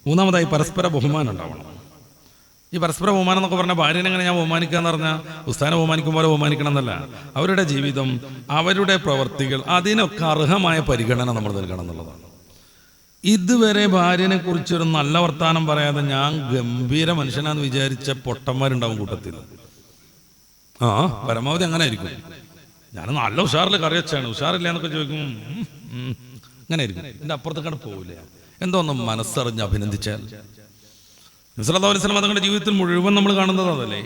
മൂന്നാമതായി പരസ്പര ബഹുമാനം ഉണ്ടാവണം. ഈ പരസ്പര ബഹുമാനം എന്നൊക്കെ പറഞ്ഞാൽ ഭാര്യനെ എങ്ങനെ ഞാൻ ബഹുമാനിക്കുക എന്ന് പറഞ്ഞാൽ ഉസ്താദിനെ ബഹുമാനിക്കും പോലെ ബഹുമാനിക്കണം എന്നല്ല. അവരുടെ ജീവിതം, അവരുടെ പ്രവർത്തികൾ, അതിനൊക്കെ അർഹമായ പരിഗണന നമ്മൾ നൽകണം എന്നുള്ളതാണ്. ഇതുവരെ ഭാര്യനെ കുറിച്ചൊരു നല്ല വർത്താനം പറയാതെ ഞാൻ ഗംഭീര മനുഷ്യനാന്ന് വിചാരിച്ച പൊട്ടന്മാരുണ്ടാവും കൂട്ടത്തിൽ. പരമാവധി അങ്ങനെ ആയിരിക്കും. ഞാൻ നല്ല ഉഷാറിൽ കറി വെച്ചാണ്, ഉഷാറില്ല എന്നൊക്കെ ചോദിക്കും, അങ്ങനെ ആയിരിക്കും. എൻ്റെ അപ്പുറത്തേക്കാണ് പോവില്ല. എന്തോന്നും മനസ്സറിഞ്ഞ് അഭിനന്ദിച്ചാൽ. നബി സല്ലല്ലാഹു അലൈഹി വസല്ലം തങ്ങളുടെ ജീവിതത്തിൽ മുഴുവൻ നമ്മൾ കാണുന്നത് അതല്ലേ.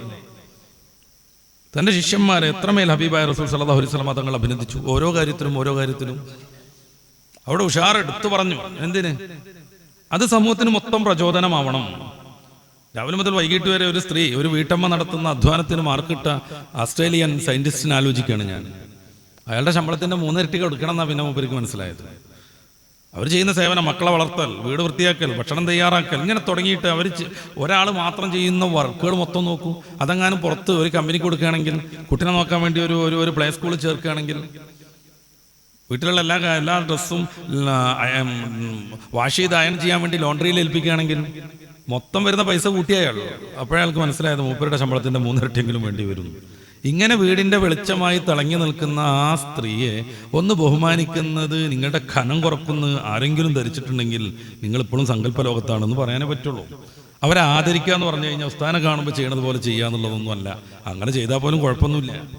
തൻ്റെ ശിഷ്യന്മാരെ എത്രമേൽ ഹബീബായ റസൂൽ സല്ലല്ലാഹു അലൈഹി വസല്ലം തങ്ങൾ അഭിനന്ദിച്ചു. ഓരോ കാര്യത്തിലും അവിടെ ഉഷാറെടുത്തു പറഞ്ഞു. എന്തിന്? അത് സമൂഹത്തിന് മൊത്തം പ്രചോദനമാവണം. രാവിലെ മുതൽ വൈകിട്ട് വരെ ഒരു സ്ത്രീ, ഒരു വീട്ടമ്മ നടത്തുന്ന അധ്വാനത്തിന് മാർക്കിട്ട ഓസ്ട്രേലിയൻ സയന്റിസ്റ്റിനെ ആലോചിക്കുകയാണ് ഞാൻ. അയാളുടെ ശമ്പളത്തിന്റെ 3 ഇരട്ടി കൊടുക്കണം എന്നാണ് പിന്നെ മൂപ്പർക്ക് മനസ്സിലായത്. അവർ ചെയ്യുന്ന സേവനം മക്കളെ വളർത്തൽ, വീട് വൃത്തിയാക്കൽ, ഭക്ഷണം തയ്യാറാക്കൽ, ഇങ്ങനെ തുടങ്ങിയിട്ട് അവർ ഒരാൾ മാത്രം ചെയ്യുന്ന വർക്കുകൾ മൊത്തം നോക്കൂ. അതെങ്ങാനും പുറത്ത് ഒരു കമ്പനിക്ക് കൊടുക്കുകയാണെങ്കിൽ, കുട്ടിനെ നോക്കാൻ വേണ്ടി ഒരു പ്ലേ സ്കൂളിൽ ചേർക്കുകയാണെങ്കിൽ, വീട്ടിലുള്ള എല്ലാ ഡ്രസ്സും വാഷ് ചെയ്ത് അയൺ ചെയ്യാൻ വേണ്ടി ലോണ്ടറിയിൽ ഏൽപ്പിക്കുകയാണെങ്കിൽ മൊത്തം വരുന്ന പൈസ കൂട്ടിയായുള്ളൂ. അപ്പോഴയാൾക്ക് മനസ്സിലായത് മൂപ്പരുടെ ശമ്പളത്തിന്റെ 3 ഇരട്ടിയെങ്കിലും വേണ്ടി വരുന്നു. ഇങ്ങനെ വീടിന്റെ വെളിച്ചമായി തിളങ്ങി നിൽക്കുന്ന ആ സ്ത്രീയെ ഒന്ന് ബഹുമാനിക്കുന്നത് നിങ്ങളുടെ ഖനം കുറക്കുന്ന ആരെങ്കിലും ധരിച്ചിട്ടുണ്ടെങ്കിൽ നിങ്ങൾ ഇപ്പോഴും സങ്കല്പ ലോകത്താണെന്ന് പറയാനേ പറ്റുള്ളൂ. അവരെ ആദരിക്കുക എന്ന് പറഞ്ഞു കഴിഞ്ഞാൽ ഉസ്താദിനെ കാണുമ്പോൾ ചെയ്യണത് പോലെ ചെയ്യുക എന്നുള്ളതൊന്നും അല്ല. അങ്ങനെ ചെയ്താൽ പോലും കുഴപ്പമൊന്നുമില്ല.